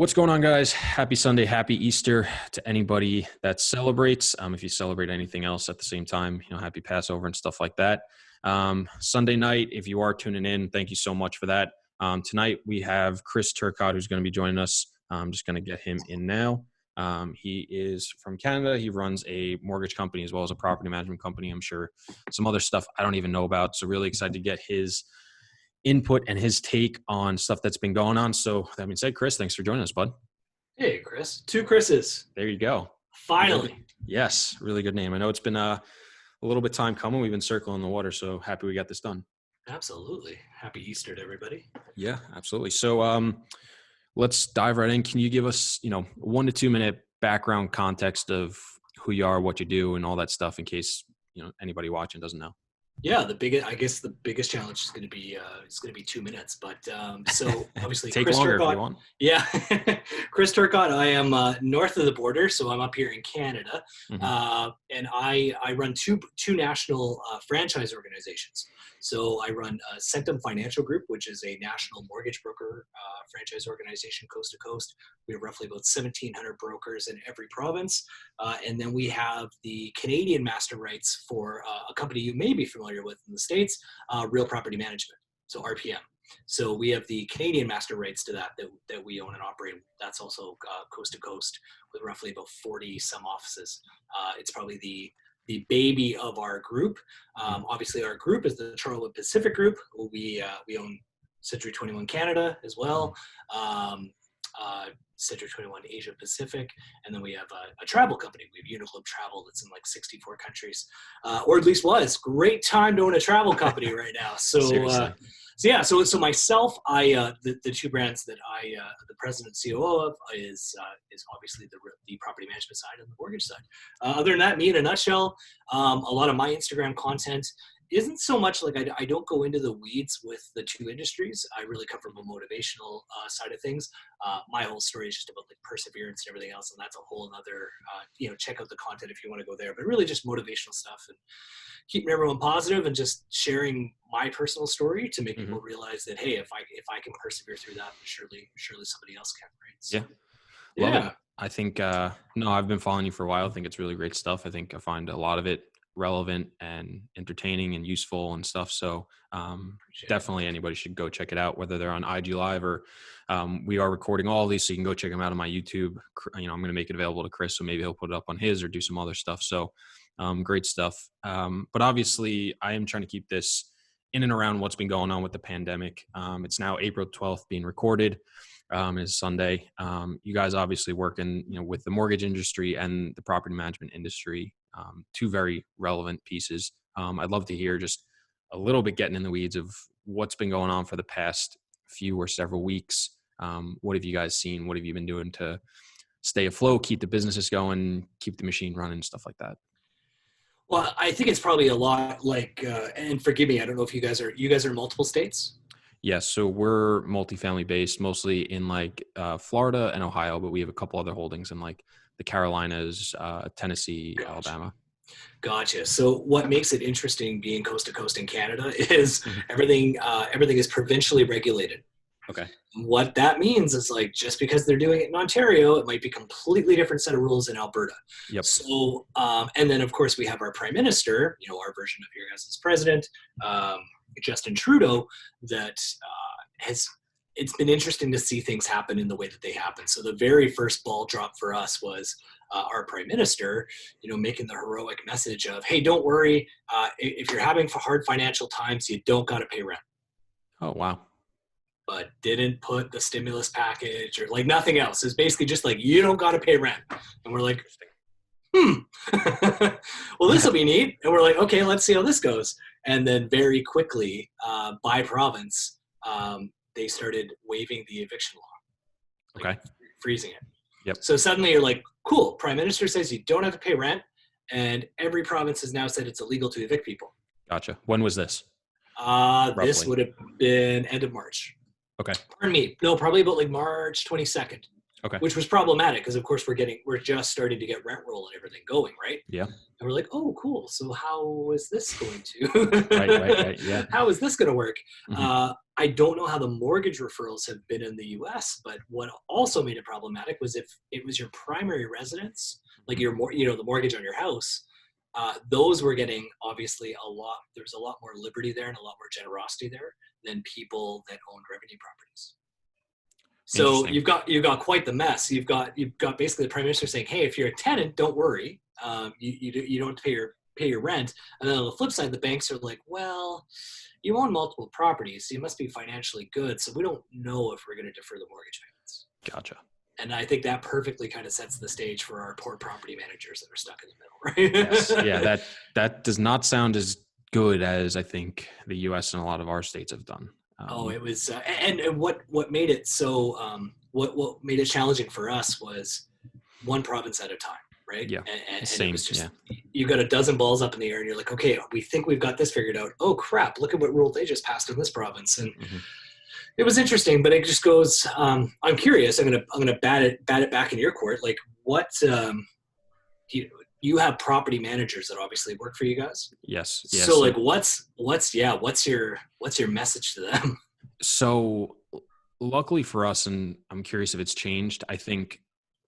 What's going on, guys? Happy Sunday, happy Easter to anybody that celebrates. If you celebrate anything else at the same time, happy Passover and stuff like that. Sunday night, if you are tuning in, thank you so much for that. Tonight, we have Chris Turcotte, who's going to be joining us. I'm just going to get him in now. He is from Canada. He runs a mortgage company as well as a property management company. I'm sure some other stuff I don't even know about. So really excited to get his input and his take on stuff that's been going on. So that being said, Chris, thanks for joining us, bud. Hey, Chris. Two Chris's. There you go. Finally. Yes. Really good name. I know it's been a little bit time coming. We've been circling the water, so happy we got this done. Absolutely. Happy Easter to everybody. Yeah, absolutely. So let's dive right in. Can you give us, 1 to 2 minute background context of who you are, what you do, and all that stuff in case, anybody watching doesn't know? Yeah, the biggest challenge is going to be 2 minutes. But so obviously, Take Chris longer Turcotte, if you want. Yeah, Chris Turcotte. I am north of the border, so I'm up here in Canada, and I run two national franchise organizations. So I run Centum Financial Group, which is a national mortgage broker franchise organization coast to coast. We have roughly about 1,700 brokers in every province, and then we have the Canadian master rights for a company you may be familiar with in the States, Real Property Management, so RPM. So we have the Canadian master rights to that we own and operate. That's also coast to coast with roughly about 40 some offices. It's probably the baby of our group. Obviously, our group is the Toro Pacific Group. We own Century 21 Canada as well. Century 21 Asia Pacific, and then we have a travel company. We have Uniglobe Travel that's in like 64 countries, or at least was. Great time to own a travel company right now. So myself, the two brands that I the president and COO of is obviously the property management side and the mortgage side. Other than that, me in a nutshell, a lot of my Instagram content isn't so much like I don't go into the weeds with the two industries. I really come from a motivational side of things. My whole story is just about like perseverance and everything else, and that's a whole another. Check out the content if you want to go there. But really, just motivational stuff and keeping everyone positive and just sharing my personal story to make people realize that hey, if I can persevere through that, surely somebody else can, right? So, Love it. I think I've been following you for a while. I think it's really great stuff. I think I find a lot of it relevant and entertaining and useful and stuff. So definitely anybody should go check it out, whether they're on IG Live or we are recording all of these, so you can go check them out on my YouTube. I'm going to make it available to Chris, so maybe he'll put it up on his or do some other stuff. So great stuff. But obviously I am trying to keep this in and around what's been going on with the pandemic. It's now April 12th being recorded. Is Sunday. You guys obviously work in, with the mortgage industry and the property management industry, two very relevant pieces. I'd love to hear just a little bit getting in the weeds of what's been going on for the past few or several weeks. What have you guys seen? What have you been doing to stay afloat, keep the businesses going, keep the machine running, stuff like that? Well, I think it's probably a lot like, and forgive me, I don't know if you guys are in multiple states. Yes, so we're multifamily based, mostly in like Florida and Ohio, but we have a couple other holdings in like the Carolinas, Tennessee, Alabama. Gotcha. So what makes it interesting being coast to coast in Canada is everything is provincially regulated. Okay. What that means is like just because they're doing it in Ontario, it might be a completely different set of rules in Alberta. Yep. So and then of course we have our prime minister, our version of your guys' president, Justin Trudeau, that it's been interesting to see things happen in the way that they happen. So the very first ball drop for us was our prime minister, making the heroic message of, hey, don't worry, if you're having hard financial times, you don't got to pay rent. Oh, wow. But didn't put the stimulus package or like nothing else. It's basically just like, you don't got to pay rent. And we're like, well, this will be neat. And we're like, okay, let's see how this goes. And then very quickly, by province, they started waiving the eviction law. Like freezing it. Yep. So suddenly you're like, cool, Prime Minister says you don't have to pay rent, and every province has now said it's illegal to evict people. Gotcha. When was this? This would have been end of March. Okay. Pardon me. No, probably about like March 22nd. Okay. which was problematic because of course we're just starting to get rent roll and everything going, right? Yeah. And we're like, oh, cool. So how is this going to? Right. Yeah. How is this going to work? Mm-hmm. I don't know how the mortgage referrals have been in the U.S., but what also made it problematic was if it was your primary residence, like the mortgage on your house, those were getting obviously a lot. There's a lot more liberty there and a lot more generosity there than people that owned revenue properties. So Interesting. you've got quite the mess. You've got basically the prime minister saying, "Hey, if you're a tenant, don't worry. You don't have to pay your rent." And then on the flip side, the banks are like, "Well, you own multiple properties, so you must be financially good. So we don't know if we're going to defer the mortgage payments." Gotcha. And I think that perfectly kind of sets the stage for our poor property managers that are stuck in the middle, right? Yes. Yeah. That does not sound as good as I think the U.S. and a lot of our states have done. Oh, it was, and what made it so what made it challenging for us was one province at a time, right? Yeah. And Same. it was just Yeah. you got a dozen balls up in the air, and you're like, okay, we think we've got this figured out. Oh crap! Look at what rule they just passed in this province, and Mm-hmm. it was interesting. But it just goes. I'm curious. I'm gonna bat it back in your court. Like, what you have property managers that obviously work for you guys. Yes. So like, what's your message to them? So luckily for us, and I'm curious if it's changed, I think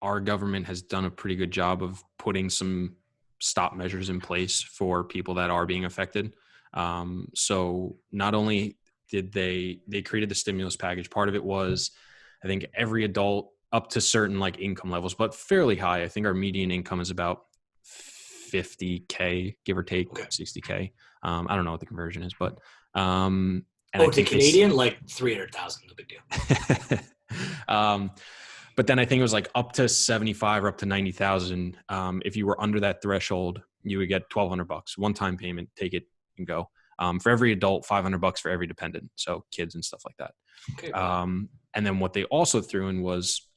our government has done a pretty good job of putting some stop measures in place for people that are being affected. So not only did they created the stimulus package, part of it was, I think every adult up to certain like income levels, but fairly high. I think our median income is about 50K, give or take, Okay. 60K. I don't know what the conversion is, but and Oh, I to think Canadian, like 300,000, no big deal. But then I think it was like up to 75 or up to 90,000. If you were under that threshold, you would get $1,200, one-time payment, take it and go. For every adult, $500 for every dependent. So kids and stuff like that. Okay. And then what they also threw in was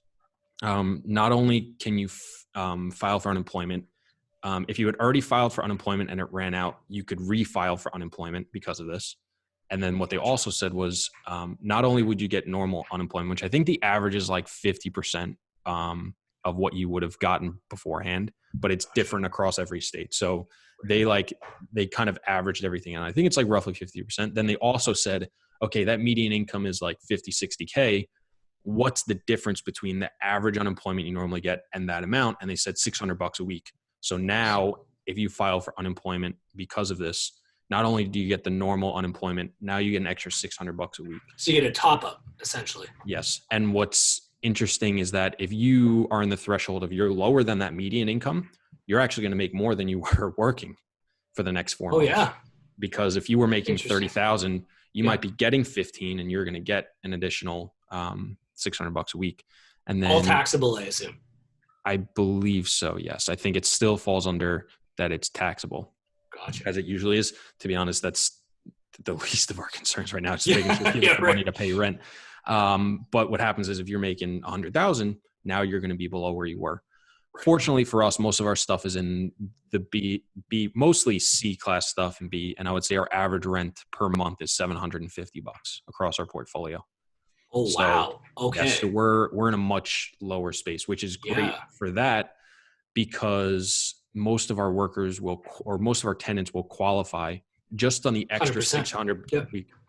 not only can you file for unemployment, if you had already filed for unemployment and it ran out, you could refile for unemployment because of this. And then what they also said was not only would you get normal unemployment, which I think the average is like 50% of what you would have gotten beforehand, but it's different across every state. So they kind of averaged everything. And I think it's like roughly 50%. Then they also said, okay, that median income is like 50, 60K. What's the difference between the average unemployment you normally get and that amount? And they said $600 a week. So now if you file for unemployment because of this, not only do you get the normal unemployment, now you get an extra $600 a week. So you get a top up, essentially. Yes. And what's interesting is that if you are in the threshold of you're lower than that median income, you're actually going to make more than you were working for the next 4 months. Oh yeah. Because if you were making 30,000, you might be getting 15 and you're going to get an additional $600 a week. And then all taxable, I assume. I believe so. Yes. I think it still falls under that it's taxable. Gotcha. As it usually is. To be honest, that's the least of our concerns right now. It's just making sure people have money to pay rent. But what happens is if you're making 100,000, now you're going to be below where you were. Right. Fortunately for us, most of our stuff is in the B, mostly C class stuff and B. And I would say our average rent per month is $750 across our portfolio. Oh, so, wow. Okay. Yeah, so we're in a much lower space, which is great for that because most of our workers most of our tenants will qualify just on the extra 600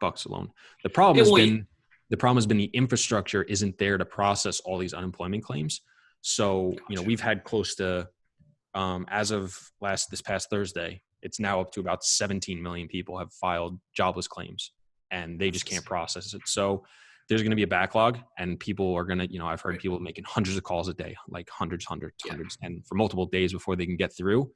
bucks alone. The problem has been the infrastructure isn't there to process all these unemployment claims. So, we've had close to, as of this past Thursday, it's now up to about 17 million people have filed jobless claims and they just can't process it. So there's going to be a backlog and people are going to, I've heard people making hundreds of calls a day, like hundreds, and for multiple days before they can get through.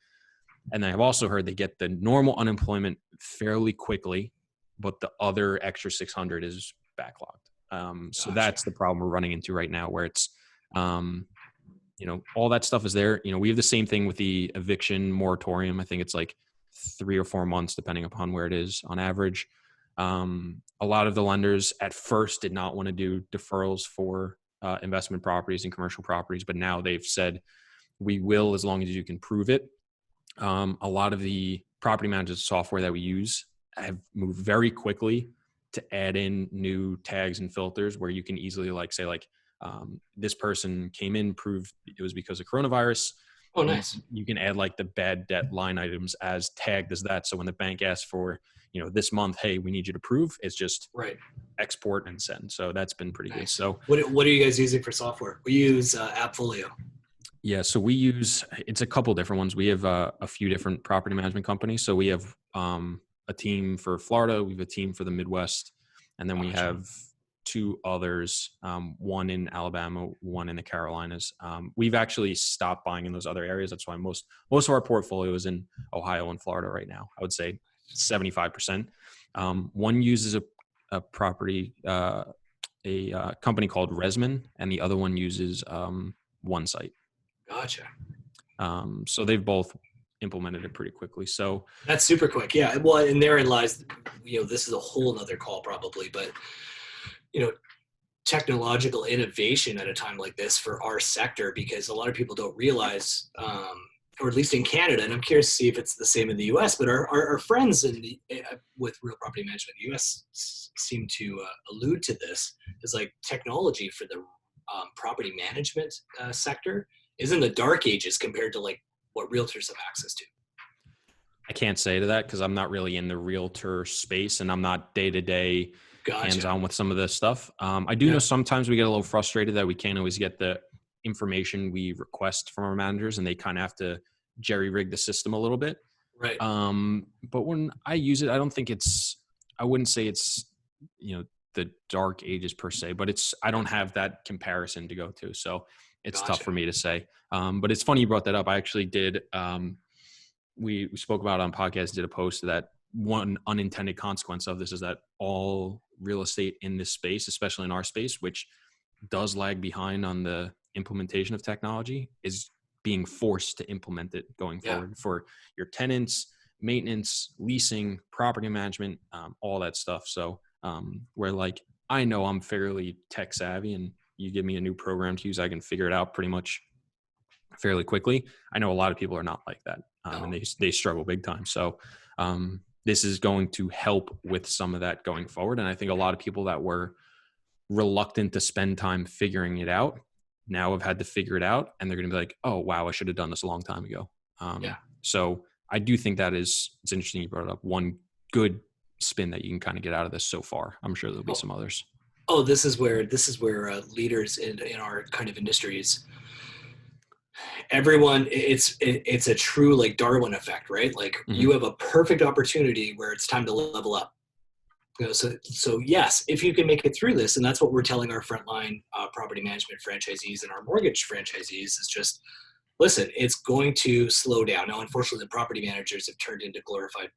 And I've also heard they get the normal unemployment fairly quickly, but the other extra 600 is backlogged. So that's the problem we're running into right now where it's, all that stuff is there. We have the same thing with the eviction moratorium. I think it's like 3 or 4 months, depending upon where it is on average. A lot of the lenders at first did not want to do deferrals for investment properties and commercial properties, but now they've said we will as long as you can prove it. A lot of the property management software that we use have moved very quickly to add in new tags and filters where you can easily say This person came in, proved it was because of coronavirus. Oh, nice. You can add like the bad debt line items as tagged as that. So when the bank asks for, this month, hey, we need you to prove, it's just Right. export and send. So that's been pretty good. So what are you guys using for software? We use Appfolio. yeah, so it's a couple different ones. We have a few different property management companies. So we have a team for Florida, we have a team for the Midwest, and then we have two others, one in Alabama, one in the Carolinas. We've actually stopped buying in those other areas. That's why most of our portfolio is in Ohio and Florida right now. I would say 75%. One uses a property, a company called Resman, and the other one uses OneSite. Gotcha. So they've both implemented it pretty quickly. So that's super quick. Yeah. Well, and therein lies, this is a whole nother call probably, but technological innovation at a time like this for our sector, because a lot of people don't realize, or at least in Canada, and I'm curious to see if it's the same in the US, but our friends with real property management in the US seem to allude to this, is like technology for the property management sector is in the dark ages compared to like what realtors have access to. I can't say to that because I'm not really in the realtor space and I'm not day-to-day hands-on with some of this stuff. I do know sometimes we get a little frustrated that we can't always get the information we request from our managers, and they kind of have to jerry-rig the system a little bit. Right. But when I use it, I wouldn't say it's, the dark ages per se, but I don't have that comparison to go to. So it's tough for me to say. But it's funny you brought that up. I actually did, we spoke about it on podcast, did a post that one unintended consequence of this is that all real estate in this space, especially in our space, which does lag behind on the implementation of technology, is being forced to implement it going forward for your tenants, maintenance, leasing, property management, all that stuff. So where like, I know I'm fairly tech savvy and you give me a new program to use, I can figure it out pretty much fairly quickly. I know a lot of people are not like that. And they struggle big time. So this is going to help with some of that going forward. And I think a lot of people that were reluctant to spend time figuring it out now have had to figure it out, and they're going to be like, oh, wow, I should have done this a long time ago. So I do think it's interesting you brought it up. One good spin that you can kind of get out of this so far. I'm sure there'll be some others. Oh, this is where leaders in our kind of industries, everyone, it's a true like Darwin effect, right? Like you have a perfect opportunity where it's time to level up. So yes, if you can make it through this, and that's what we're telling our frontline property management franchisees and our mortgage franchisees, is just, listen, it's going to slow down. Now, unfortunately, the property managers have turned into glorified,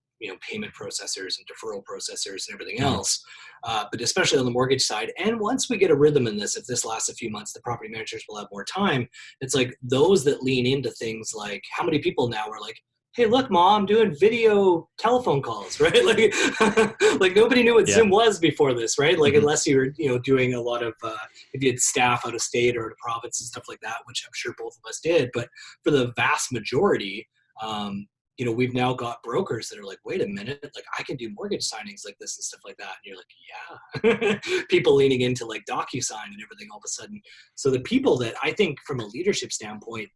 payment processors and deferral processors and everything else. But especially on the mortgage side, and once we get a rhythm in this, if this lasts a few months, the property managers will have more time. It's like those that lean into things like, how many people now are like, hey, look, Mom, I'm doing video telephone calls, right? Like, like nobody knew what Zoom was before this, right? Like, unless you were, doing a lot of, if you had staff out of state or out of province and stuff like that, which I'm sure both of us did. But for the vast majority, we've now got brokers that are like, wait a minute, like I can do mortgage signings like this and stuff like that. And you're like, yeah, people leaning into like DocuSign and everything all of a sudden. So the people that I think from a leadership standpoint,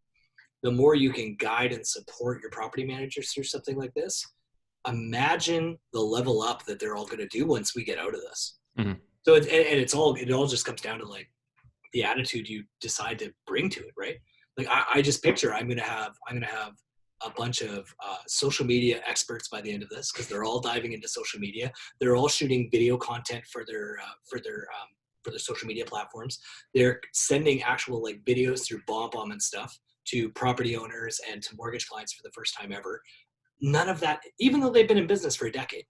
the more you can guide and support your property managers through something like this, imagine the level up that they're all going to do once we get out of this. So it all just comes down to like the attitude you decide to bring to it, right? Like I just picture I'm going to have a bunch of social media experts by the end of this, because they're all diving into social media. They're all shooting video content for their social media platforms. They're sending actual like videos through BombBomb and stuff to property owners and to mortgage clients for the first time ever. None of that, even though they've been in business for a decade.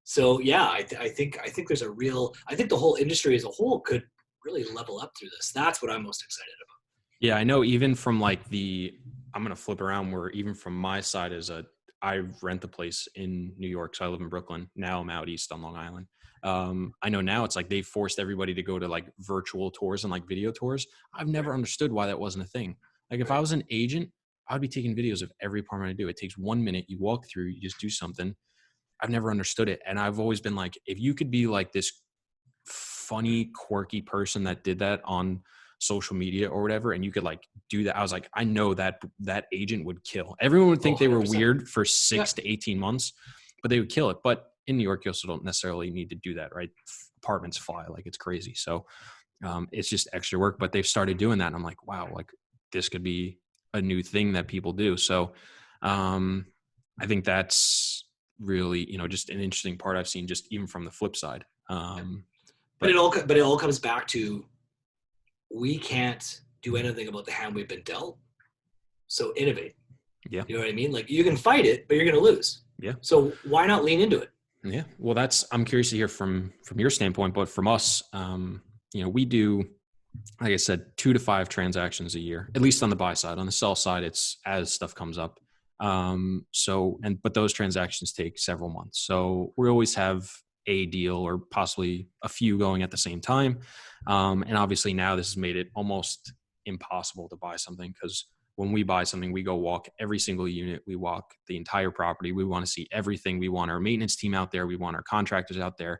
So yeah, I think there's I think the whole industry as a whole could really level up through this. That's what I'm most excited about. Yeah, I know even from like I'm going to flip around where even from my side I rent a place in New York. So I live in Brooklyn. Now I'm out east on Long Island. I know now it's like they forced everybody to go to like virtual tours and like video tours. I've never understood why that wasn't a thing. Like if I was an agent, I'd be taking videos of every apartment I do. It takes 1 minute. You walk through, you just do something. I've never understood it. And I've always been like, if you could be like this funny, quirky person that did that on social media or whatever, and you could like do that. I was like, I know that agent would kill. Everyone would think they were 100%. weird for 6 to 18 months, but they would kill it. But in New York, you also don't necessarily need to do that, right? Apartments fly like it's crazy. So it's just extra work, but they've started doing that. And I'm like, wow, like this could be a new thing that people do. So I think that's really, just an interesting part I've seen, just even from the flip side. But it all comes back to, we can't do anything about the hand we've been dealt. So innovate. Yeah. You know what I mean? Like, you can fight it, but you're going to lose. Yeah. So why not lean into it? Yeah. Well, I'm curious to hear from your standpoint, but from us, we do, like I said, 2 to 5 transactions a year, at least on the buy side. On the sell side, it's as stuff comes up. But those transactions take several months. So we always have a deal or possibly a few going at the same time. And obviously now this has made it almost impossible to buy something, because when we buy something, we go walk every single unit. We walk the entire property. We want to see everything. We want our maintenance team out there. We want our contractors out there,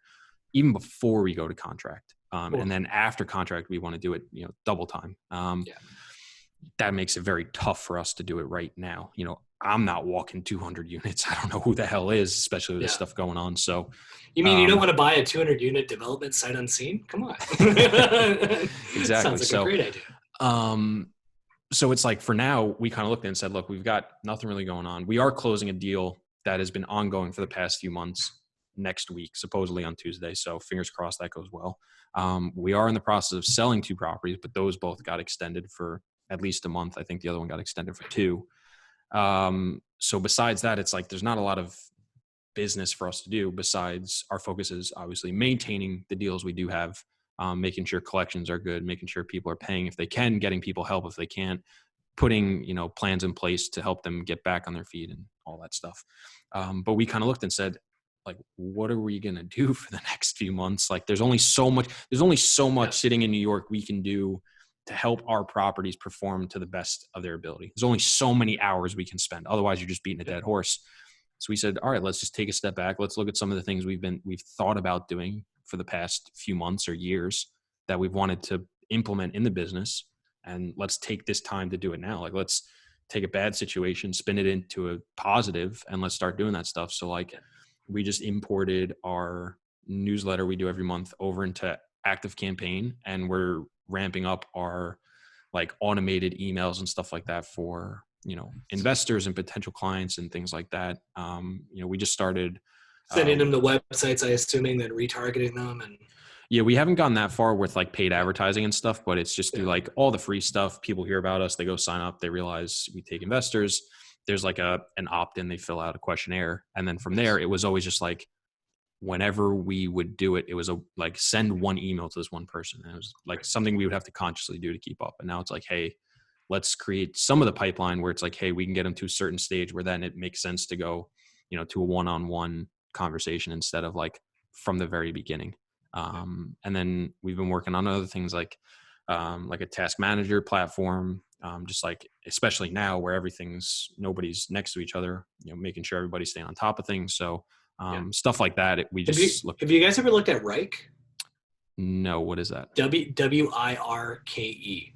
even before we go to contract. And then after contract, we want to do it, double time. That makes it very tough for us to do it right now. I'm not walking 200 units. I don't know who the hell is, especially with this stuff going on. So you mean you don't want to buy a 200 unit development sight unseen? Come on. Exactly. Sounds like a great idea. So it's like, for now, we kind of looked and said, look, we've got nothing really going on. We are closing a deal that has been ongoing for the past few months next week, supposedly on Tuesday. So fingers crossed that goes well. We are in the process of selling 2 properties, but those both got extended for at least a month. I think the other one got extended for 2. So besides that, it's like, there's not a lot of business for us to do. Besides, our focus is obviously maintaining the deals we do have, making sure collections are good, making sure people are paying if they can, getting people help if they can't, putting, plans in place to help them get back on their feet and all that stuff. But we kind of looked and said, like, what are we going to do for the next few months? Like, there's only so much sitting in New York we can do to help our properties perform to the best of their ability. There's only so many hours we can spend. Otherwise, you're just beating a dead horse. So we said, all right, let's just take a step back. Let's look at some of the things we've thought about doing for the past few months or years that we've wanted to implement in the business. And let's take this time to do it now. Like, let's take a bad situation, spin it into a positive, and let's start doing that stuff. So like, we just imported our newsletter we do every month over into Active Campaign, and we're ramping up our like automated emails and stuff like that for, investors and potential clients and things like that. We just started sending them the websites, I assuming, then retargeting them. And yeah, we haven't gone that far with like paid advertising and stuff, but it's just through like all the free stuff. People hear about us, they go sign up, they realize we take investors. There's like an opt-in, they fill out a questionnaire. And then from there, it was always just like, whenever we would do it, it was like send one email to this one person. And it was like something we would have to consciously do to keep up. And now it's like, hey, let's create some of the pipeline where it's like, hey, we can get them to a certain stage where then it makes sense to go, to a one-on-one conversation instead of like from the very beginning. And then we've been working on other things like a task manager platform, just like, especially now where nobody's next to each other, making sure everybody's staying on top of things. So stuff like that. Have you guys ever looked at Rike? No, what is that? WIRKE.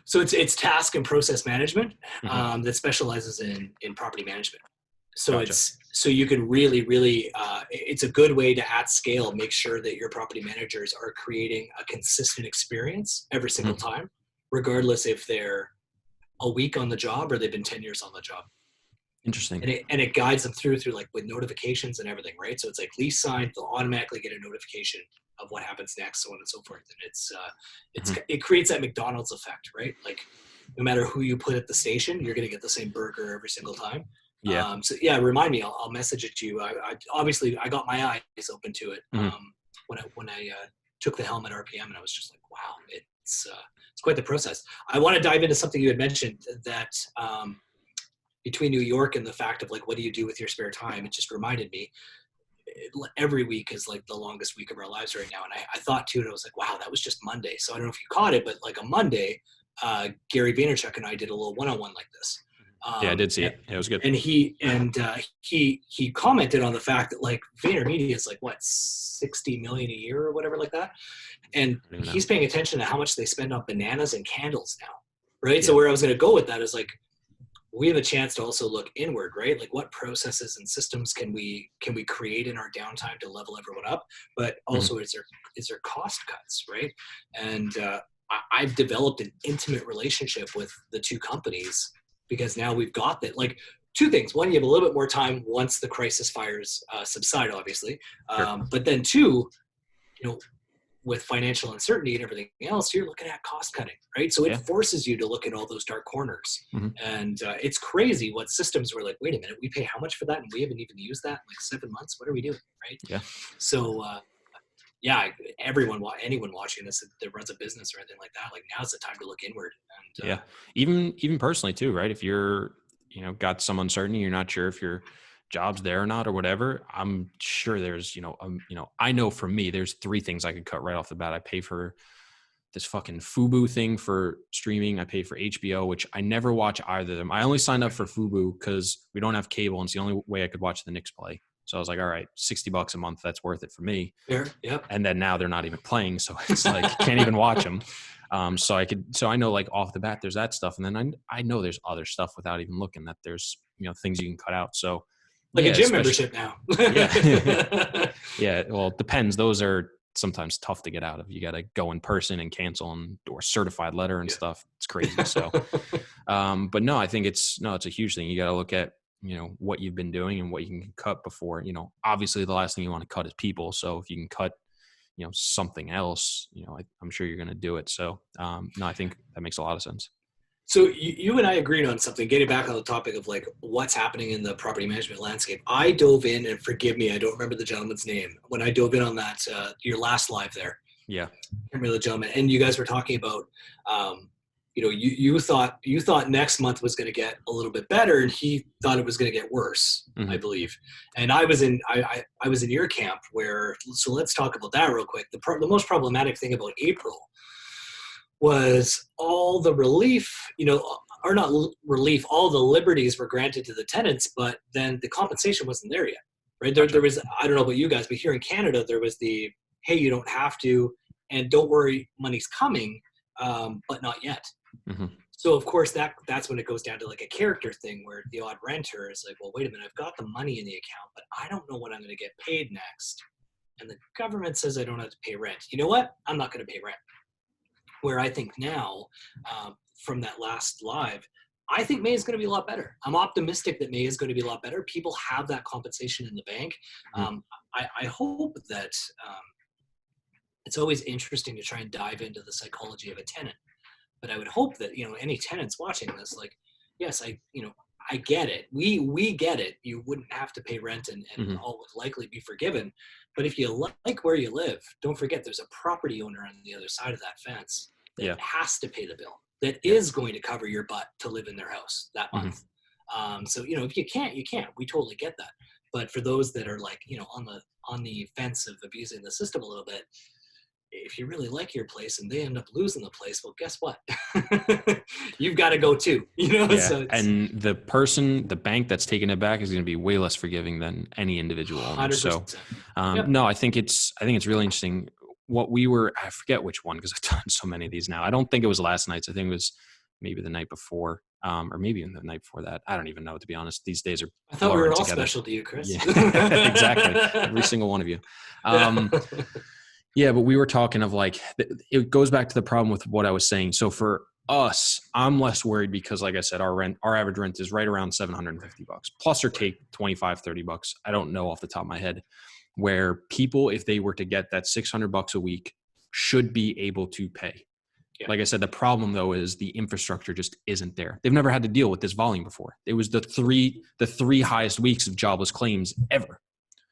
So it's task and process management that specializes in property management. So Gotcha. so you can really, really, it's a good way to at scale make sure that your property managers are creating a consistent experience every single time, regardless if they're a week on the job or they've been 10 years on the job. Interesting. And it guides them through like with notifications and everything, right? So it's like lease signed, they'll automatically get a notification of what happens next, so on and so forth. And it creates that McDonald's effect, right? Like, no matter who you put at the station, you're going to get the same burger every single time. Yeah. Remind me. I'll message it to you. I obviously I got my eyes open to it when I took the helm at RPM, and I was just like, wow, it's quite the process. I want to dive into something you had mentioned that between New York and the fact of like, what do you do with your spare time? It just reminded me. Every week is like the longest week of our lives right now, and I thought too, and I was like, wow, that was just Monday. So I don't know if you caught it, but like a Monday, Gary Vaynerchuk and I did a little one-on-one like this. Yeah, I did see And, it. Yeah, it was good. and he commented on the fact that like VaynerMedia is like what 60 million a year or whatever like that, and I don't even know. he's paying attention to how much they spend on bananas and candles now, right? So Yeah. where I was going to go with that is like we have a chance to also look inward, right? Like what processes and systems can we create in our downtime to level everyone up, but Mhm. also is there cost cuts, right? And I've developed an intimate relationship with the two companies because now we've got that. Like two things: one, you have a little bit more time once the crisis fires subside, obviously, Sure. but then two, you know, with financial uncertainty and everything else, you're looking at cost cutting, right? So it Yeah. forces you to look at all those dark corners. Mhm. And it's crazy what systems were like, wait a minute, we pay how much for that? And we haven't even used that in like 7 months. What are we doing, right? Yeah. So, yeah, anyone watching this that runs a business or anything like that, like now's the time to look inward. And Yeah. Even personally too, right? If you're, got some uncertainty, you're not sure if your job's there or not or whatever, I'm sure there's, I know for me, there's 3 things I could cut right off the bat. I pay for this fucking Fubo thing for streaming. I pay for HBO, which I never watch either of them. I only signed up for Fubo because we don't have cable, and it's the only way I could watch the Knicks play. So I was like, all right, $60 a month, that's worth it for me. fair, yep. And then now they're not even playing, so it's like can't even watch them. So I know like off the bat there's that stuff, and then I know there's other stuff without even looking that there's things you can cut out. So Like a yeah, gym especially membership now. yeah. Yeah, well, it depends. Those are sometimes tough to get out of. You got to go in person and cancel or certified letter and Yeah. stuff. It's crazy. So, but no, I think it's a huge thing. You got to look at, what you've been doing and what you can cut before, obviously the last thing you want to cut is people. So if you can cut, something else, I'm sure you're going to do it. So, no, I think that makes a lot of sense. So you and I agreed on something, getting back on the topic of like what's happening in the property management landscape. I dove in, and forgive me, I don't remember the gentleman's name. When I dove in on that, your last live there, Yeah. I can't remember the gentleman, and you guys were talking about, you thought next month was going to get a little bit better, and he thought it was going to get worse, Mm-hmm. I believe. And I was in your camp where. So let's talk about that real quick. The most problematic thing about April was all the relief, or not relief, all the liberties were granted to the tenants, but then the compensation wasn't there yet, right? There was, I don't know about you guys, but here in Canada, there was the, hey, you don't have to, and don't worry, money's coming, but not yet. Mm-hmm. So of course that's when it goes down to like a character thing where the odd renter is like, well, wait a minute, I've got the money in the account, but I don't know when I'm going to get paid next. And the government says I don't have to pay rent. You know what? I'm not going to pay rent. Where I think now, from that last live, I think May is going to be a lot better. I'm optimistic that May is going to be a lot better. People have that compensation in the bank. I hope that it's always interesting to try and dive into the psychology of a tenant. But I would hope that, any tenants watching this, like, yes, I get it. We get it. You wouldn't have to pay rent and Mm-hmm. all would likely be forgiven. But if you like where you live, don't forget there's a property owner on the other side of that fence that has to pay the bill, that is going to cover your butt to live in their house that month. Mm-hmm. So, if you can't, you can't. We totally get that. But for those that are like, on the fence of abusing the system a little bit, if you really like your place and they end up losing the place, well, guess what? You've got to go too, Yeah. So and the bank that's taking it back is going to be way less forgiving than any individual owner. 100%. So, Yep. no, I think it's really interesting. I forget which one, because I've done so many of these now. I don't think it was last night's. I think it was maybe the night before, or maybe even the night before that. I don't even know, to be honest. These days are I thought we were all together. special to you, Chris. Yeah, exactly. Every single one of you. Yeah, but we were talking of like, it goes back to the problem with what I was saying. So for us, I'm less worried because, like I said, our average rent is right around $750 plus or take $25, $30. I don't know off the top of my head, where people, if they were to get that $600 a week, should be able to pay. Yeah. Like I said, the problem though is the infrastructure just isn't there. They've never had to deal with this volume before. It was the three highest weeks of jobless claims ever.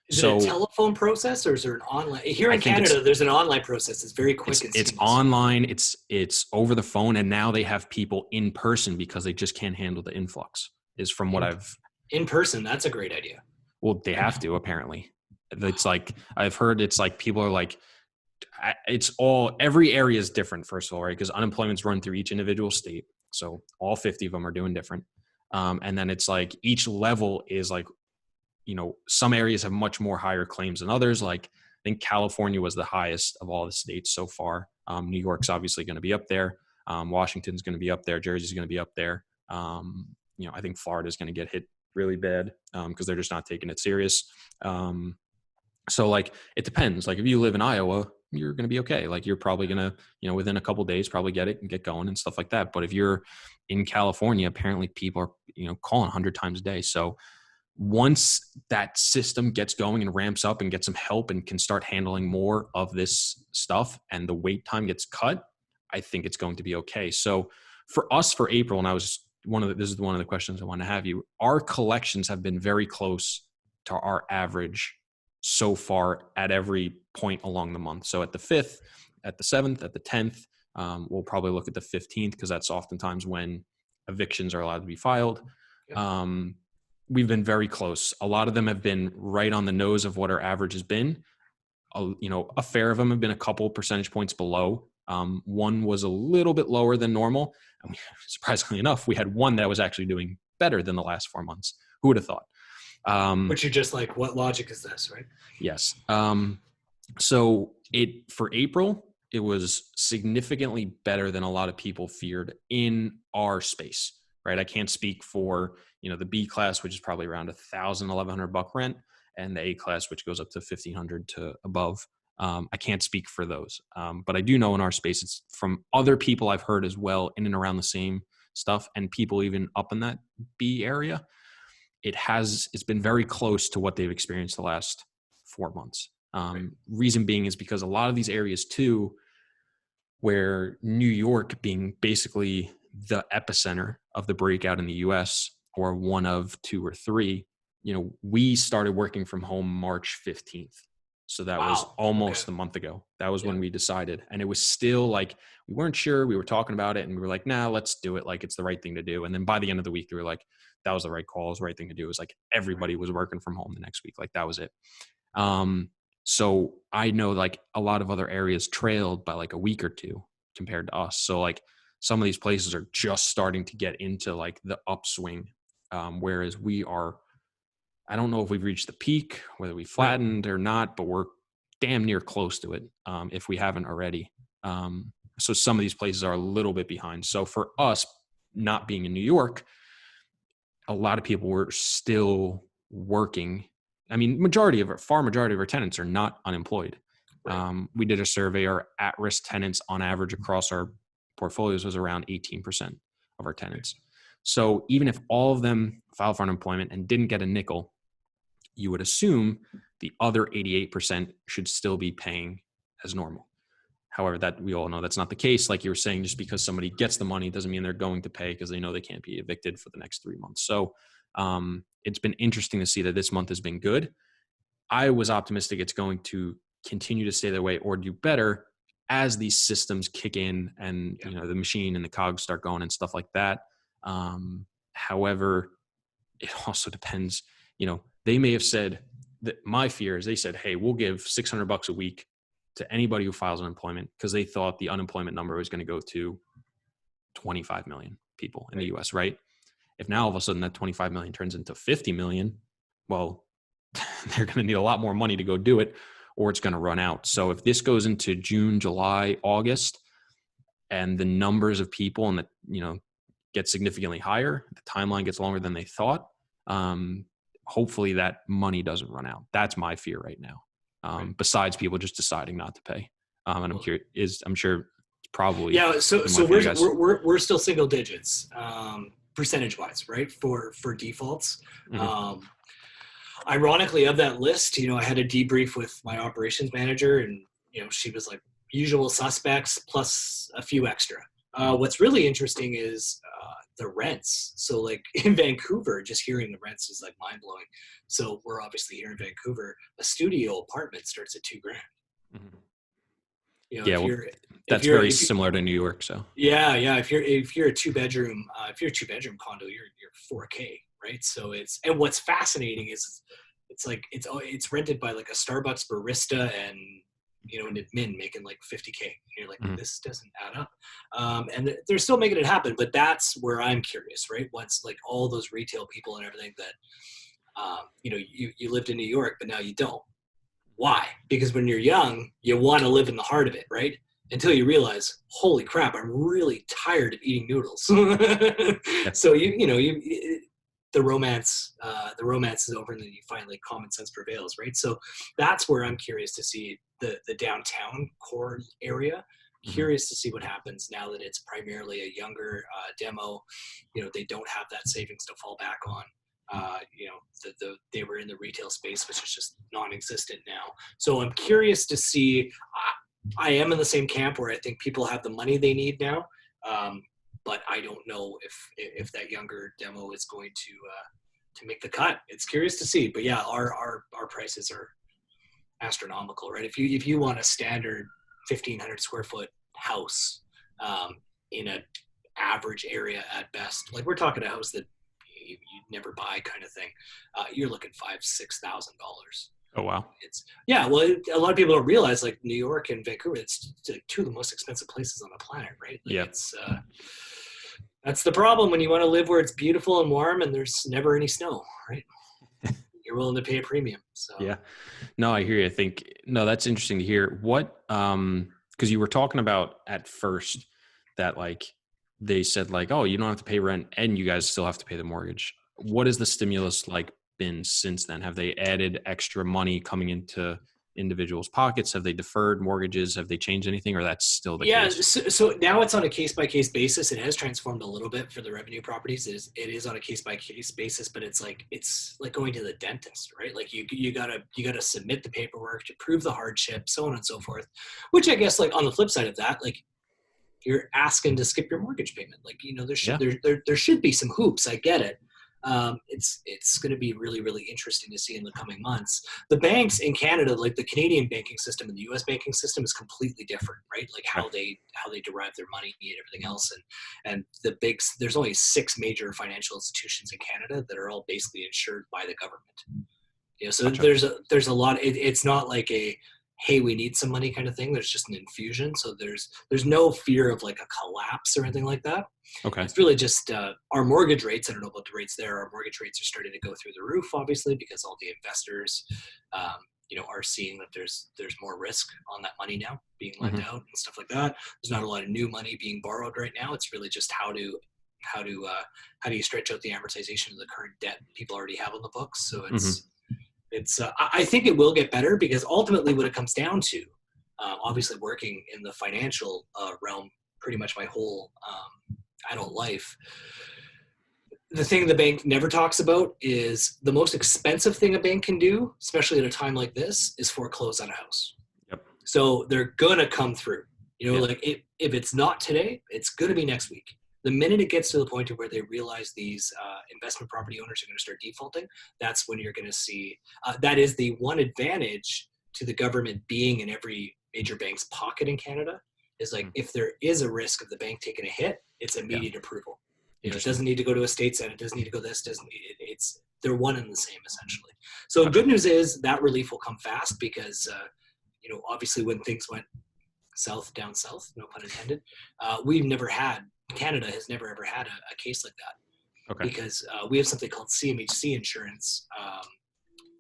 Is it a telephone process, or is there an online? Here in Canada, there's an online process. It's very quick. It's online. It's over the phone, and now they have people in person because they just can't handle the influx. Is from what I've in person. That's a great idea. Well, they have to apparently. It's like I've heard. It's like people are like, it's all every area is different. First of all, right? Because unemployment's run through each individual state, so all 50 of them are doing different. And then it's like each level is like, some areas have much more higher claims than others. Like I think California was the highest of all the states so far. New York's obviously going to be up there. Washington's going to be up there. Jersey's going to be up there. I think Florida's going to get hit really bad because they're just not taking it serious. So like, it depends. Like if you live in Iowa, you're going to be okay. Like you're probably going to, within a couple of days, probably get it and get going and stuff like that. But if you're in California, apparently people are, calling 100 times a day. So once that system gets going and ramps up and gets some help and can start handling more of this stuff and the wait time gets cut, I think it's going to be okay. So for us, for April, and this is one of the questions I want to have you, our collections have been very close to our average so far at every point along the month. So at the 5th, at the 7th, at the 10th, we'll probably look at the 15th because that's oftentimes when evictions are allowed to be filed. Yep. We've been very close. A lot of them have been right on the nose of what our average has been. A fair of them have been a couple percentage points below. One was a little bit lower than normal. And surprisingly enough, we had one that was actually doing better than the last 4 months. Who would have thought? But you're just like, what logic is this, right? Yes. So for April, it was significantly better than a lot of people feared in our space, right? I can't speak for, the B class, which is probably around $1,100 rent, and the A class, which goes up to $1,500 to above. I can't speak for those. But I do know in our space, it's from other people I've heard as well in and around the same stuff, and people even up in that B area. It's been very close to what they've experienced the last 4 months. Right. Reason being is because a lot of these areas too, where New York being basically the epicenter of the breakout in the US, or one of 2 or 3, we started working from home March 15th. So that was almost a month ago. That was when we decided. And it was still like, we weren't sure. We were talking about it and we were like, nah, let's do it. Like, it's the right thing to do. And then by the end of the week, we were like, that was the right call. It was the right thing to do. It was like everybody was working from home the next week. Like that was it. So I know like a lot of other areas trailed by like a week or 2 compared to us. So like some of these places are just starting to get into like the upswing. Whereas we are, I don't know if we've reached the peak, whether we flattened or not, but we're damn near close to it if we haven't already. So some of these places are a little bit behind. So for us, not being in New York, a lot of people were still working. I mean, far majority of our tenants are not unemployed. Right. We did a survey. Our at-risk tenants on average across our portfolios was around 18% of our tenants. So even if all of them filed for unemployment and didn't get a nickel, you would assume the other 88% should still be paying as normal. However, that we all know that's not the case. Like you were saying, just because somebody gets the money doesn't mean they're going to pay because they know they can't be evicted for the next 3 months. So it's been interesting to see that this month has been good. I was optimistic it's going to continue to stay that way or do better as these systems kick in and the machine and the cogs start going and stuff like that. However, it also depends. They may have said that my fear is they said, hey, we'll give $600 a week to anybody who files unemployment because they thought the unemployment number was going to go to 25 million people in the US, right? If now all of a sudden that 25 million turns into 50 million, well, they're going to need a lot more money to go do it or it's going to run out. So if this goes into June, July, August, and the numbers of people and get significantly higher, the timeline gets longer than they thought, hopefully that money doesn't run out. That's my fear right now. Besides people just deciding not to pay. And I'm sure it's probably. Yeah. So we're still single digits, percentage wise, right? For defaults. Mm-hmm. Ironically, of that list, I had a debrief with my operations manager and, she was like usual suspects plus a few extra. What's really interesting is the rents. So like in Vancouver, just hearing the rents is like mind blowing. So we're obviously here in Vancouver. A studio apartment starts at $2,000. Mm-hmm. That's very similar to New York. So yeah. If you're a two bedroom condo, you're $4,000, right? So and what's fascinating is it's rented by like a Starbucks barista and in admin making like 50K. And you're like, Mhm. this doesn't add up. And they're still making it happen, but that's where I'm curious, right? Once like all those retail people and everything that, you lived in New York, but now you don't. Why? Because when you're young, you want to live in the heart of it, right? Until you realize, holy crap, I'm really tired of eating noodles. Yeah. So the romance is over, and then you finally common sense prevails, right? So that's where I'm curious to see the downtown core area. Mhm. Curious to see what happens now that it's primarily a younger demo. They don't have that savings to fall back on. They were in the retail space, which is just non-existent now. So I'm curious to see. I am in the same camp where I think people have the money they need now, but I don't know if that younger demo is going to make the cut. It's curious to see. But yeah, our prices are astronomical, right? If you want a standard 1,500 square foot house in an average area at best, like we're talking a house that you'd never buy kind of thing, you're looking $5,000-6,000. Oh, wow. Well, a lot of people don't realize like New York and Vancouver, it's like two of the most expensive places on the planet, right? Like Yeah. that's the problem when you want to live where it's beautiful and warm and there's never any snow, right? You're willing to pay a premium. So Yeah. No, I hear you. I think, no, that's interesting to hear. What, because you were talking about at first that like they said like, oh, you don't have to pay rent and you guys still have to pay the mortgage. What is the stimulus like been since then? Have they added extra money coming into individuals' pockets? Have they deferred mortgages? Have they changed anything, or that's still the yeah, case? so now it's on a case by case basis. It has transformed a little bit for the revenue properties. It is on a case by case basis, but it's like going to the dentist, right? Like you gotta submit the paperwork to prove the hardship, so on and so forth. Which I guess like on the flip side of that, like you're asking to skip your mortgage payment. Like Yeah. there should be some hoops. I get it. It's going to be really, really interesting to see in the coming months. The banks in Canada, like the Canadian banking system and the U.S. banking system, is completely different, right? Like how they derive their money and everything else. And there's only 6 major financial institutions in Canada that are all basically insured by the government. So Gotcha. there's a lot. It's not like a hey, we need some money kind of thing. There's just an infusion. So there's no fear of like a collapse or anything like that. Okay. It's really just our mortgage rates. I don't know about the rates there. Our mortgage rates are starting to go through the roof, obviously, because all the investors, are seeing that there's more risk on that money now being lent Mm-hmm. out and stuff like that. There's not a lot of new money being borrowed right now. It's really just how do you stretch out the amortization of the current debt people already have on the books. So I think it will get better because ultimately what it comes down to, obviously working in the financial realm pretty much my whole adult life, the thing the bank never talks about is the most expensive thing a bank can do, especially at a time like this, is foreclose on a house. Yep. So they're going to come through. Yep. Like if it's not today, it's going to be next week. The minute it gets to the point of where they realize these investment property owners are going to start defaulting, that's when you're going to see. That is the one advantage to the government being in every major bank's pocket in Canada, is like if there is a risk of the bank taking a hit, it's immediate approval. It doesn't need to go to a state senate. It doesn't need to go this. They're one and the same essentially. So the good news is that relief will come fast because obviously when things went down south, no pun intended, Canada has never ever had a case like that. Okay. Because we have something called CMHC insurance,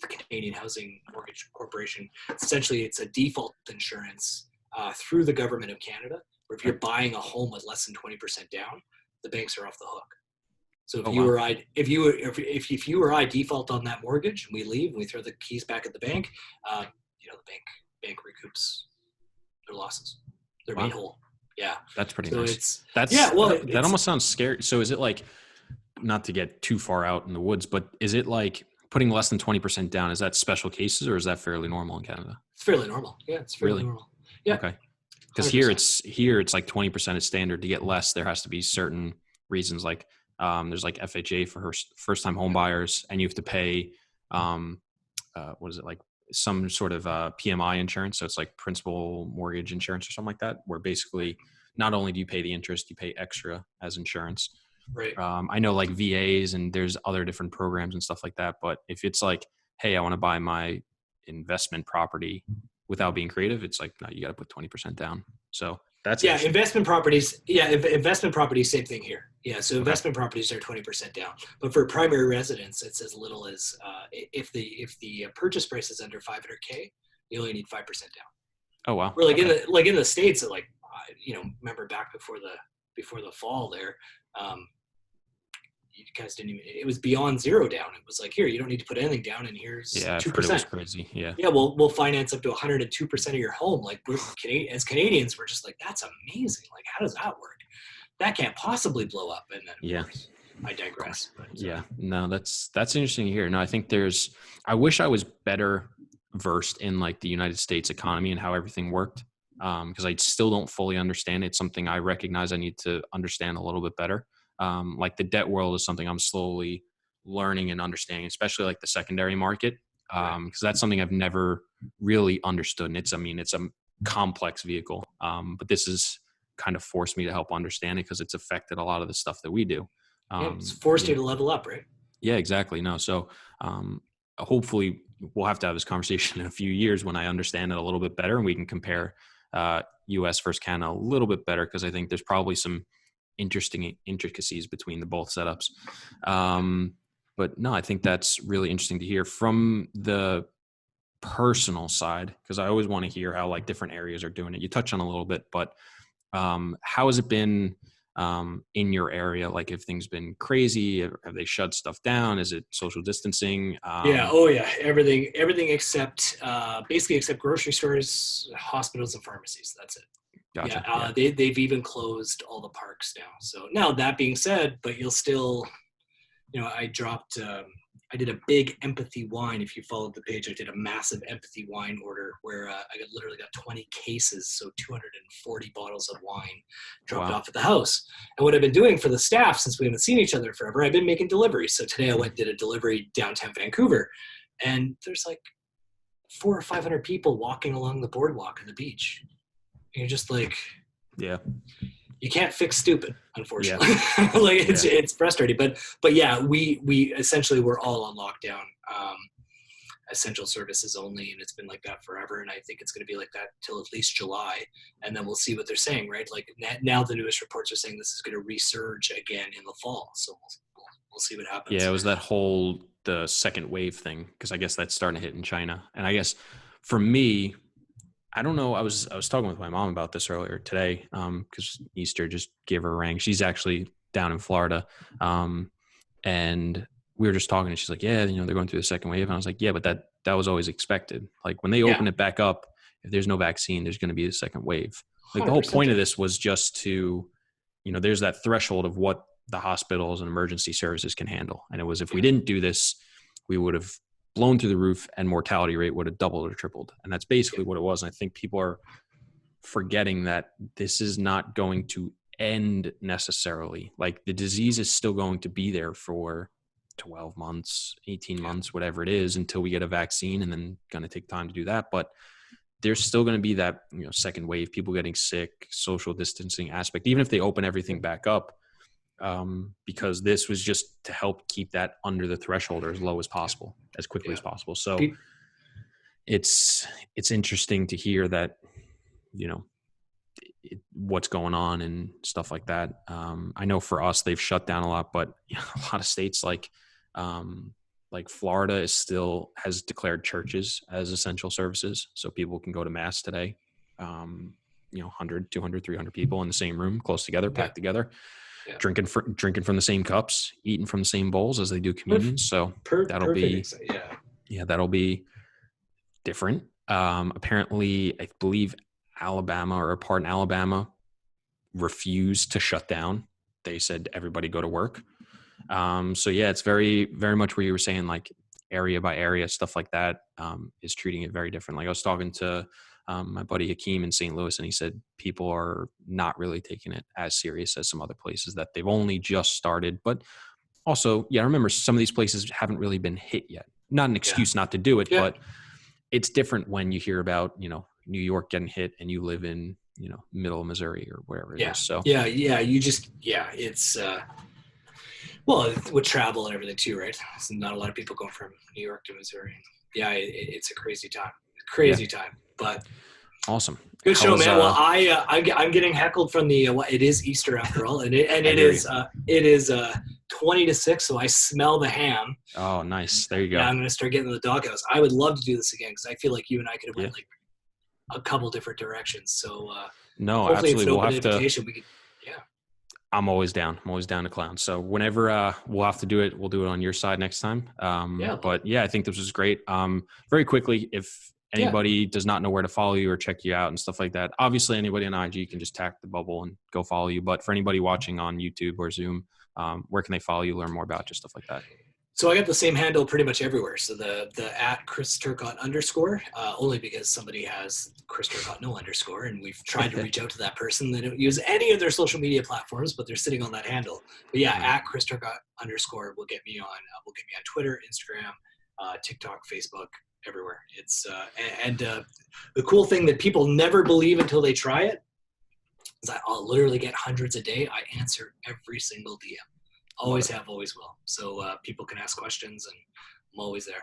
the Canadian Housing Mortgage Corporation. Essentially, it's a default insurance through the government of Canada, where if you're buying a home with less than 20% down, the banks are off the hook. So if you or I default on that mortgage and we leave and we throw the keys back at the bank, the bank recoups their losses. They're made whole. Yeah. That's pretty so nice. That almost sounds scary. So is it like, not to get too far out in the woods, but is it like putting less than 20% down? Is that special cases or is that fairly normal in Canada? It's fairly normal. Yeah, it's fairly normal. Yeah. Okay. Because here it's like 20% is standard. To get less, there has to be certain reasons. Like there's like FHA for first time home buyers, and you have to pay what is it, like some sort of PMI insurance. So it's like principal mortgage insurance or something like that, where basically not only do you pay the interest, you pay extra as insurance. Right. I know like VAs and there's other different programs and stuff like that. But if it's like, hey, I want to buy my investment property without being creative, it's like, no, you got to put 20% down. So that's Yeah, interesting. investment properties. Yeah, investment properties, same thing here. Yeah, so Okay. investment properties are 20% down, but for primary residence, it's as little as if the purchase price is under 500K, you only need 5% down. Oh, wow. Or Okay. in the States, like remember back before the fall there, you guys didn't even. It was beyond zero down. It was like, here, you don't need to put anything down, and here's Yeah, I've two heard it was percent. crazy. Yeah. Yeah, we'll finance up to 102% of your home. Like as Canadians, we're just like, that's amazing. Like, how does that work? That can't possibly blow up. And then of Yeah. course, I Of course. digress. But Yeah. No, that's interesting to hear. No, I think I wish I was better versed in like the United States economy and how everything worked. Because I still don't fully understand it. It's something I recognize I need to understand a little bit better. Like the debt world is something I'm slowly learning and understanding, especially like the secondary market. Because that's something I've never really understood. And it's a complex vehicle. But this has kind of forced me to help understand it because it's affected a lot of the stuff that we do. yeah, it's forced You you know, to level up, right? yeah, exactly. No, so hopefully we'll have to have this conversation in a few years when I understand it a little bit better, and we can compare U.S. versus Canada a little bit better because I think there's probably some interesting intricacies between the both setups. But no, I think that's really interesting to hear from the personal side because I always want to hear how like different areas are doing it. You touched on a little bit, but how has it been in your area? Like, have things been crazy? Have they shut stuff down? Is it social distancing? Yeah. Oh, yeah. Everything except basically except grocery stores, hospitals, and pharmacies. That's it. Yeah. Gotcha. Yeah. They've even closed all the parks now. So now that being said, but you'll still, I did a big empathy wine. If you followed the page, I did a massive empathy wine order where literally got 20 cases, so 240 bottles of wine dropped Wow. off at the house. And what I've been doing for the staff, since we haven't seen each other forever, I've been making deliveries. So today I went and did a delivery downtown Vancouver, and there's like 400 or 500 people walking along the boardwalk and the beach. And you're just like, Yeah. you can't fix stupid, Yeah. unfortunately. It's frustrating, but yeah, we essentially were all on lockdown, essential services only, and it's been like that forever. And I think it's going to be like that till at least July, and then we'll see what they're saying. Right, like now the newest reports are saying this is going to resurge again in the fall. So we'll see what happens. Yeah. It was the second wave thing because I guess that's starting to hit in China, and I guess for me, I don't know. I was talking with my mom about this earlier today because Easter just gave her a ring. She's actually down in Florida, and we were just talking. And she's like, "Yeah, they're going through the second wave." And I was like, "Yeah, but that was always expected. Like when they Yeah, open it back up, if there's no vaccine, there's going to be a second wave. Like the whole 100%. point of this was just to, there's that threshold of what the hospitals and emergency services can handle. And it was if we didn't do this, we would have blown through the roof and mortality rate would have doubled or tripled. And that's basically what it was. And I think people are forgetting that this is not going to end necessarily. Like the disease is still going to be there for 12 months, 18 months, whatever it is, until we get a vaccine, and then going to take time to do that. But there's still going to be that, second wave, people getting sick, social distancing aspect, even if they open everything back up. Because this was just to help keep that under the threshold or as low as possible, as quickly as possible. So it's interesting to hear that, what's going on and stuff like that. I know for us, they've shut down a lot, but a lot of states like Florida has declared churches as essential services. So people can go to mass today. 100, 200, 300 people in the same room, close together, packed together. Yeah. Drinking from the same cups, eating from the same bowls as they do communion. So that'll be different. Apparently, I believe Alabama or a part in Alabama refused to shut down. They said everybody go to work. So yeah, it's very, very much where you were saying like area by area, stuff like that is treating it very different. Like I was talking to my buddy Hakeem in St. Louis, and he said people are not really taking it as serious as some other places that they've only just started. But also, I remember some of these places haven't really been hit yet. Not an excuse not to do it, but it's different when you hear about, New York getting hit and you live in, middle of Missouri or wherever it is. So it's well, with travel and everything too, right? So not a lot of people going from New York to Missouri. Yeah, it's a crazy time. Crazy time. But awesome. good show, man. Well, I'm getting heckled from the it is Easter after all, and it is 20-6, so I smell the ham. Oh, nice. There you go. Yeah, I'm gonna start getting to the doghouse. I would love to do this again because I feel like you and I could have went like a couple different directions. So no, hopefully absolutely. it's an open invitation. We could, I'm always down. I'm always down to clown. So whenever we'll have to do it, we'll do it on your side next time. But yeah, I think this was great. Very quickly, if anybody does not know where to follow you or check you out and stuff like that, obviously anybody on IG can just tap the bubble and go follow you. But for anybody watching on YouTube or Zoom, where can they follow you, learn more about you, stuff like that? So I got the same handle pretty much everywhere. So the at Chris Turcotte _ only because somebody has Chris Turcotte no underscore, and we've tried to reach out to that person. They don't use any of their social media platforms, but they're sitting on that handle. But yeah, at Chris Turcotte _ will get me on. Will get me on Twitter, Instagram, TikTok, Facebook, everywhere. It's the cool thing that people never believe until they try it is I'll literally get hundreds a day. I answer every single DM. Always have, always will. So people can ask questions, and I'm always there.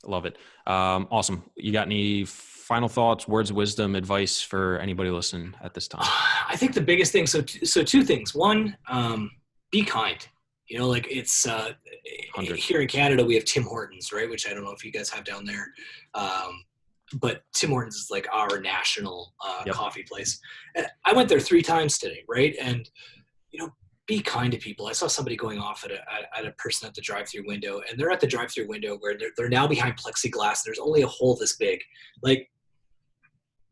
Love it. Awesome. You got any final thoughts, words of wisdom, advice for anybody listening at this time? I think the biggest thing, so two things. One, be kind. You know, like it's here in Canada, we have Tim Hortons, right? Which I don't know if you guys have down there. But Tim Hortons is like our national coffee place. And I went there 3 times today, right? And, you know, be kind to people. I saw somebody going off at a person at the drive-through window, and they're at the drive-through window where they're now behind plexiglass. There's only a hole this big. Like,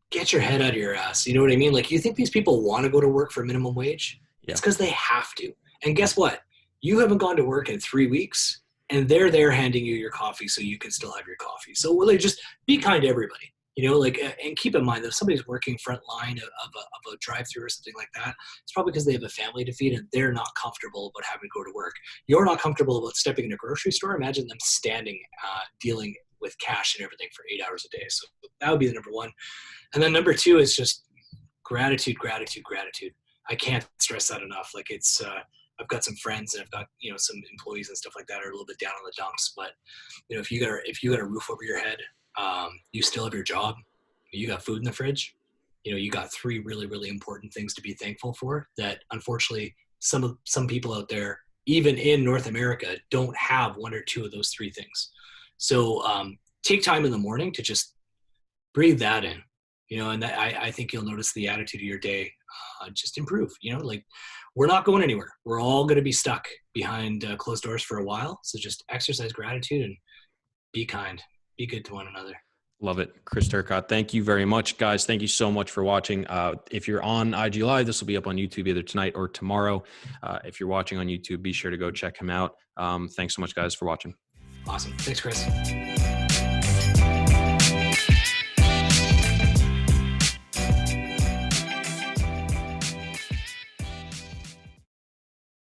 get your head out of your ass. You know what I mean? Like, you think these people want to go to work for minimum wage? Yeah. It's because they have to. And guess what? You haven't gone to work in 3 weeks, and they're there handing you your coffee so you can still have your coffee. So really just be kind to everybody. You know, like, and keep in mind that if somebody's working front line of a drive-through or something like that, it's probably because they have a family to feed and they're not comfortable about having to go to work. You're not comfortable about stepping in a grocery store. Imagine them standing, dealing with cash and everything for 8 hours a day. So that would be the number one. And then number 2 is just gratitude, gratitude, gratitude. I can't stress that enough. Like it's, I've got some friends and I've got, you know, some employees and stuff like that are a little bit down on the dumps, but you know, if you got a roof over your head, you still have your job, you got food in the fridge, you know, you got 3 really, really important things to be thankful for that unfortunately some people out there, even in North America, don't have 1 or 2 of those 3 things. So take time in the morning to just breathe that in, you know, and that, I think you'll notice the attitude of your day just improve. You know, like we're not going anywhere. We're all going to be stuck behind closed doors for a while. So just exercise gratitude and be kind. Be good to one another. Love it. Chris Turcotte, thank you very much, guys. Thank you so much for watching. If you're on IG Live, this will be up on YouTube either tonight or tomorrow. If you're watching on YouTube, be sure to go check him out. Thanks so much, guys, for watching. Awesome. Thanks, Chris.